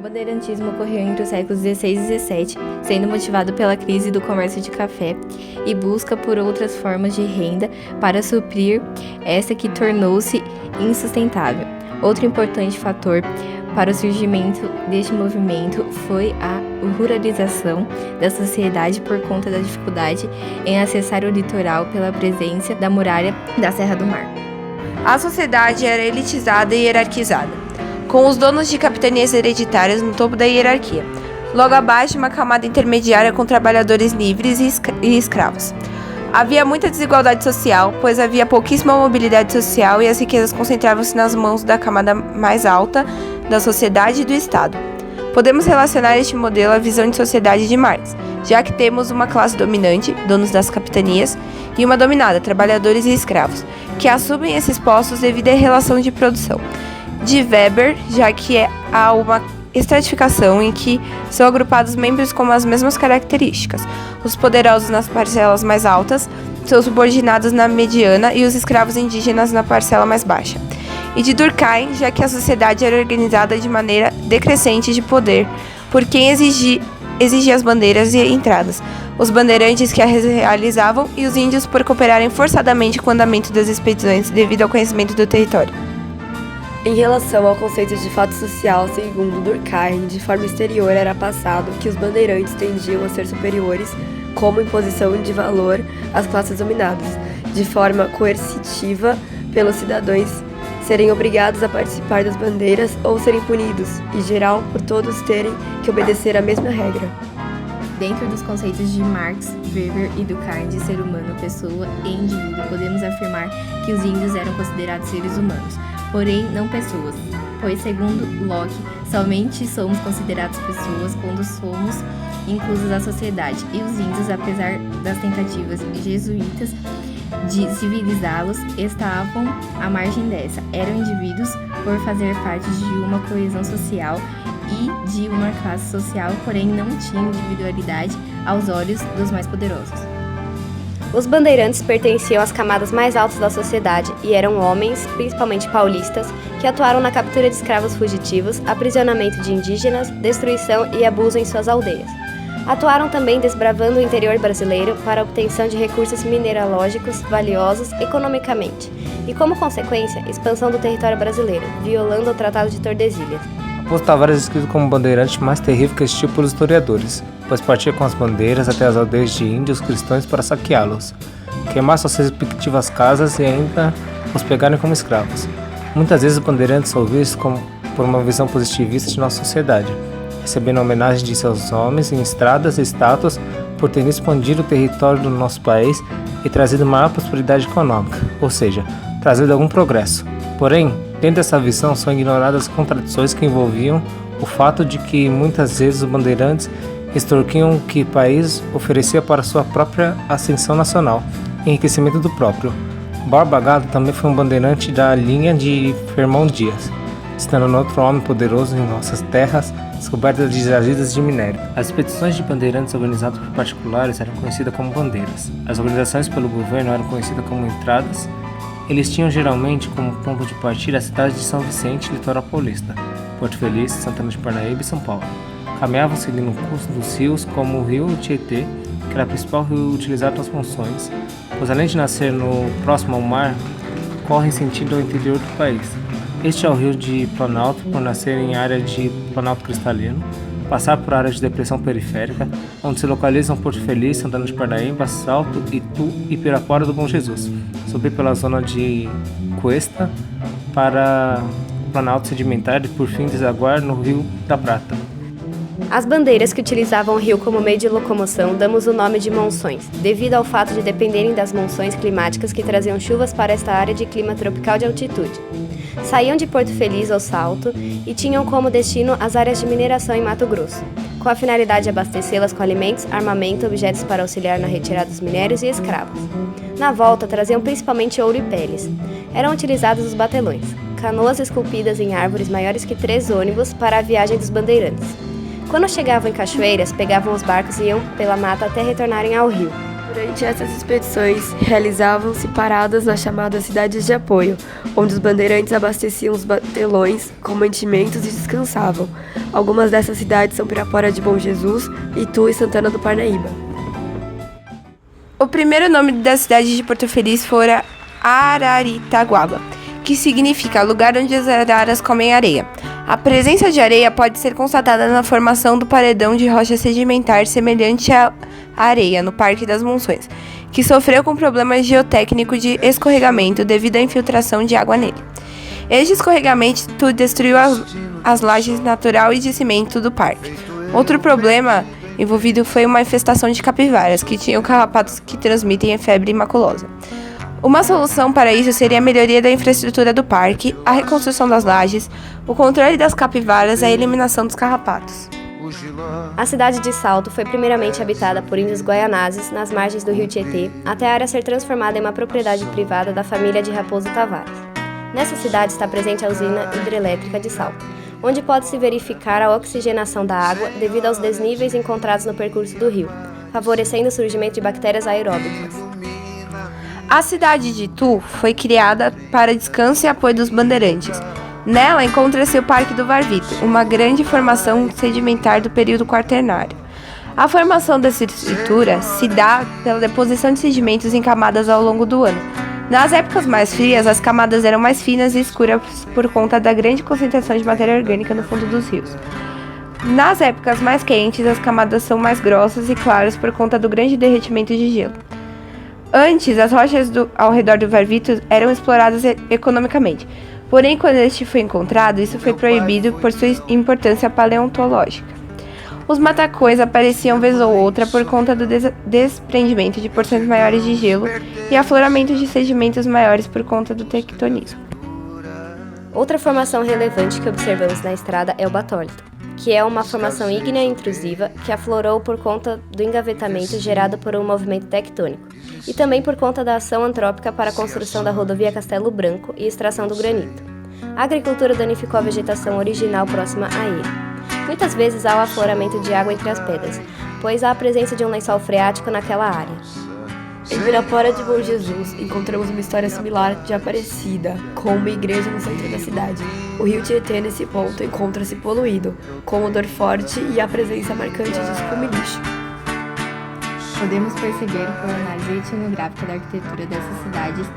bandeirantismo ocorreu entre os séculos XVI e XVII, sendo motivado pela crise do comércio de café e busca por outras formas de renda para suprir essa que tornou-se insustentável. Outro importante fator para o surgimento deste movimento foi a ruralização da sociedade por conta da dificuldade em acessar o litoral pela presença da muralha da Serra do Mar. A sociedade era elitizada e hierarquizada, com os donos de capitanias hereditárias no topo da hierarquia. Logo abaixo, uma camada intermediária com trabalhadores livres e escravos. Havia muita desigualdade social, pois havia pouquíssima mobilidade social e as riquezas concentravam-se nas mãos da camada mais alta da sociedade e do Estado. Podemos relacionar este modelo à visão de sociedade de Marx, já que temos uma classe dominante, donos das capitanias, e uma dominada, trabalhadores e escravos, que assumem esses postos devido à relação de produção. De Weber, já que há uma estratificação em que são agrupados membros com as mesmas características. Os poderosos nas parcelas mais altas, seus subordinados na mediana e os escravos indígenas na parcela mais baixa. E de Durkheim, já que a sociedade era organizada de maneira decrescente de poder por quem exigia as bandeiras e entradas, os bandeirantes que as realizavam e os índios por cooperarem forçadamente com o andamento das expedições devido ao conhecimento do território. Em relação ao conceito de fato social, segundo Durkheim, de forma exterior era passado que os bandeirantes tendiam a ser superiores como imposição de valor às classes dominadas, de forma coercitiva pelos cidadãos serem obrigados a participar das bandeiras ou serem punidos, e geral por todos terem que obedecer à mesma regra. Dentro dos conceitos de Marx, Weber e Durkheim de ser humano, pessoa e indivíduo, podemos afirmar que os índios eram considerados seres humanos, porém não pessoas, pois, segundo Locke, somente somos considerados pessoas quando somos inclusos na sociedade, e os índios, apesar das tentativas jesuítas de civilizá-los, estavam à margem dessa. Eram indivíduos por fazer parte de uma coesão social e de uma classe social, porém não tinham individualidade aos olhos dos mais poderosos. Os bandeirantes pertenciam às camadas mais altas da sociedade e eram homens, principalmente paulistas, que atuaram na captura de escravos fugitivos, aprisionamento de indígenas, destruição e abuso em suas aldeias. Atuaram também desbravando o interior brasileiro para a obtenção de recursos mineralógicos valiosos economicamente e, como consequência, expansão do território brasileiro, violando o Tratado de Tordesilhas. Aposto Tavares é descrito como um bandeirante mais terrível que existiu pelos historiadores, pois partia com as bandeiras até as aldeias de índios cristãos para saqueá-los, queimar suas respectivas casas e ainda os pegarem como escravos. Muitas vezes os bandeirantes são vistos por uma visão positivista de nossa sociedade, recebendo homenagem de seus homens em estradas e estátuas por terem expandido o território do nosso país e trazido maior prosperidade econômica, ou seja, trazido algum progresso. Porém, dentro dessa visão são ignoradas as contradições que envolviam o fato de que muitas vezes os bandeirantes extorquiam o que o país oferecia para sua própria ascensão nacional e enriquecimento do próprio. Borba Gato também foi um bandeirante da linha de Fernão Dias, estando outro homem poderoso em nossas terras, descobertas de jazidas de minério. As expedições de bandeirantes organizadas por particulares eram conhecidas como bandeiras. As organizações pelo governo eram conhecidas como entradas. Eles tinham geralmente como ponto de partida as cidades de São Vicente, litoral paulista, Porto Feliz, Santana de Parnaíba e São Paulo. Caminhavam seguindo o curso dos rios, como o rio Tietê, que era o principal rio utilizado nas monções, pois além de nascer próximo ao mar, corre em sentido ao interior do país. Este é o rio de Planalto, por nascer em área de Planalto cristalino, passar por área de depressão periférica, onde se localizam Porto Feliz, Santana de Parnaíba, Salto, Itu e Pirapora do Bom Jesus, subir pela zona de Cuesta para o Planalto sedimentar e por fim desaguar no Rio da Prata. As bandeiras que utilizavam o rio como meio de locomoção damos o nome de monções, devido ao fato de dependerem das monções climáticas que traziam chuvas para esta área de clima tropical de altitude. Saíam de Porto Feliz ou Salto e tinham como destino as áreas de mineração em Mato Grosso, com a finalidade de abastecê-las com alimentos, armamento, objetos para auxiliar na retirada dos minérios e escravos. Na volta, traziam principalmente ouro e peles. Eram utilizados os batelões, canoas esculpidas em árvores maiores que 3 ônibus para a viagem dos bandeirantes. Quando chegavam em cachoeiras, pegavam os barcos e iam pela mata até retornarem ao rio. Durante essas expedições, realizavam-se paradas nas chamadas cidades de apoio, onde os bandeirantes abasteciam os batelões com mantimentos e descansavam. Algumas dessas cidades são Pirapora de Bom Jesus, Itu e Santana do Parnaíba. O primeiro nome da cidade de Porto Feliz fora Araritaguaba, que significa lugar onde as araras comem areia. A presença de areia pode ser constatada na formação do paredão de rocha sedimentar semelhante à areia no Parque das Monções, que sofreu com problemas geotécnicos de escorregamento devido à infiltração de água nele. Este escorregamento destruiu as lajes natural e de cimento do parque. Outro problema envolvido foi uma infestação de capivaras, que tinham carrapatos que transmitem a febre maculosa. Uma solução para isso seria a melhoria da infraestrutura do parque, a reconstrução das lajes, o controle das capivaras e a eliminação dos carrapatos. A cidade de Salto foi primeiramente habitada por índios guaianazes nas margens do rio Tietê, até a área ser transformada em uma propriedade privada da família de Raposo Tavares. Nessa cidade está presente a usina hidrelétrica de Salto, onde pode-se verificar a oxigenação da água devido aos desníveis encontrados no percurso do rio, favorecendo o surgimento de bactérias aeróbicas. A cidade de Itu foi criada para descanso e apoio dos bandeirantes. Nela encontra-se o Parque do Varvito, uma grande formação sedimentar do período quaternário. A formação dessa estrutura se dá pela deposição de sedimentos em camadas ao longo do ano. Nas épocas mais frias, as camadas eram mais finas e escuras por conta da grande concentração de matéria orgânica no fundo dos rios. Nas épocas mais quentes, as camadas são mais grossas e claras por conta do grande derretimento de gelo. Antes, as rochas ao redor do Varvito eram exploradas economicamente. Porém, quando este foi encontrado, isso foi proibido por sua importância paleontológica. Os matacões apareciam vez ou outra por conta do desprendimento de porções maiores de gelo e afloramento de sedimentos maiores por conta do tectonismo. Outra formação relevante que observamos na estrada é o batólito, que é uma formação ígnea intrusiva que aflorou por conta do engavetamento gerado por um movimento tectônico, e também por conta da ação antrópica para a construção da rodovia Castelo Branco e extração do granito. A agricultura danificou a vegetação original próxima a ele. Muitas vezes há o afloramento de água entre as pedras, pois há a presença de um lençol freático naquela área. Em Pirapora de Bom Jesus, encontramos uma história similar de Aparecida, com uma igreja no centro da cidade. O rio Tietê, nesse ponto, encontra-se poluído, com odor forte e a presença marcante de espume e lixo. Podemos perceber, por análise etnográfica da arquitetura dessas cidades,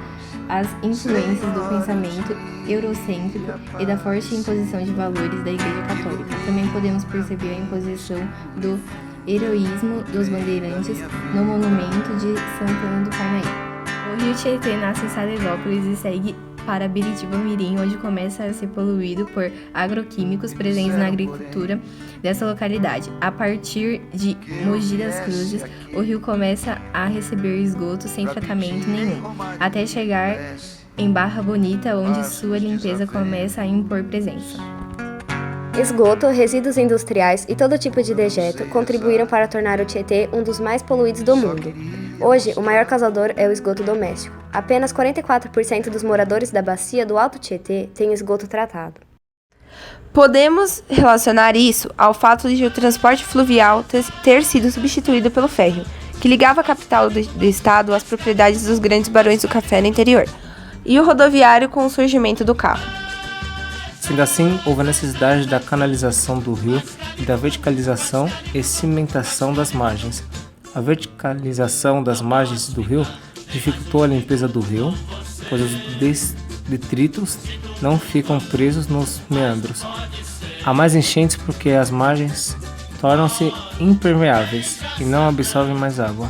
as influências do pensamento eurocêntrico e da forte imposição de valores da Igreja Católica. Também podemos perceber a imposição do heroísmo dos bandeirantes no monumento de Santana do Parnaíba. O rio Tietê nasce em Salesópolis e segue para Biritiba-Mirim, onde começa a ser poluído por agroquímicos presentes na agricultura dessa localidade. A partir de Mogi das Cruzes, o rio começa a receber esgoto sem tratamento nenhum, até chegar em Barra Bonita, onde sua limpeza começa a impor presença. Esgoto, resíduos industriais e todo tipo de dejeto contribuíram para tornar o Tietê um dos mais poluídos do mundo. Hoje, o maior causador é o esgoto doméstico. Apenas 44% dos moradores da bacia do Alto Tietê têm esgoto tratado. Podemos relacionar isso ao fato de o transporte fluvial ter sido substituído pelo ferro, que ligava a capital do estado às propriedades dos grandes barões do café no interior, e o rodoviário com o surgimento do carro. Sendo assim, houve a necessidade da canalização do rio e da verticalização e cimentação das margens. A verticalização das margens do rio dificultou a limpeza do rio, pois os detritos não ficam presos nos meandros. Há mais enchentes porque as margens tornam-se impermeáveis e não absorvem mais água.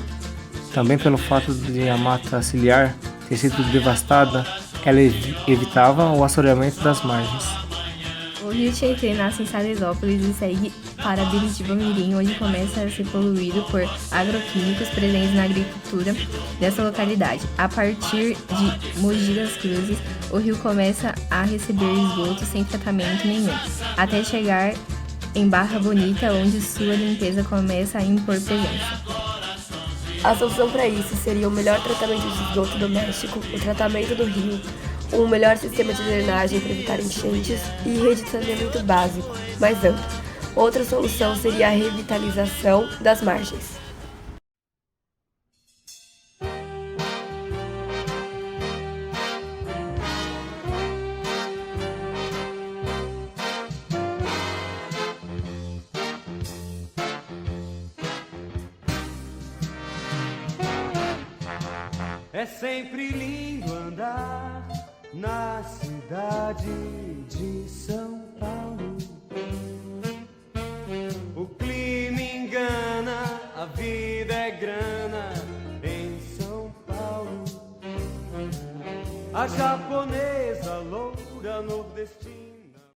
Também pelo fato de a mata ciliar ter sido devastada, ela evitava o assoreamento das margens. O rio Tietê nasce em Salesópolis e segue para Biritiba-Mirim, onde começa a ser poluído por agroquímicos presentes na agricultura dessa localidade. A partir de Mogi das Cruzes, o rio começa a receber esgoto sem tratamento nenhum, até chegar em Barra Bonita, onde sua limpeza começa a impor presença. A solução para isso seria o melhor tratamento de esgoto doméstico, o tratamento do rio, um melhor sistema de drenagem para evitar enchentes e rede de saneamento básico, mais amplo. Outra solução seria a revitalização das margens. É sempre lindo andar na cidade de São Paulo. O clima engana, a vida é grana em São Paulo. A japonesa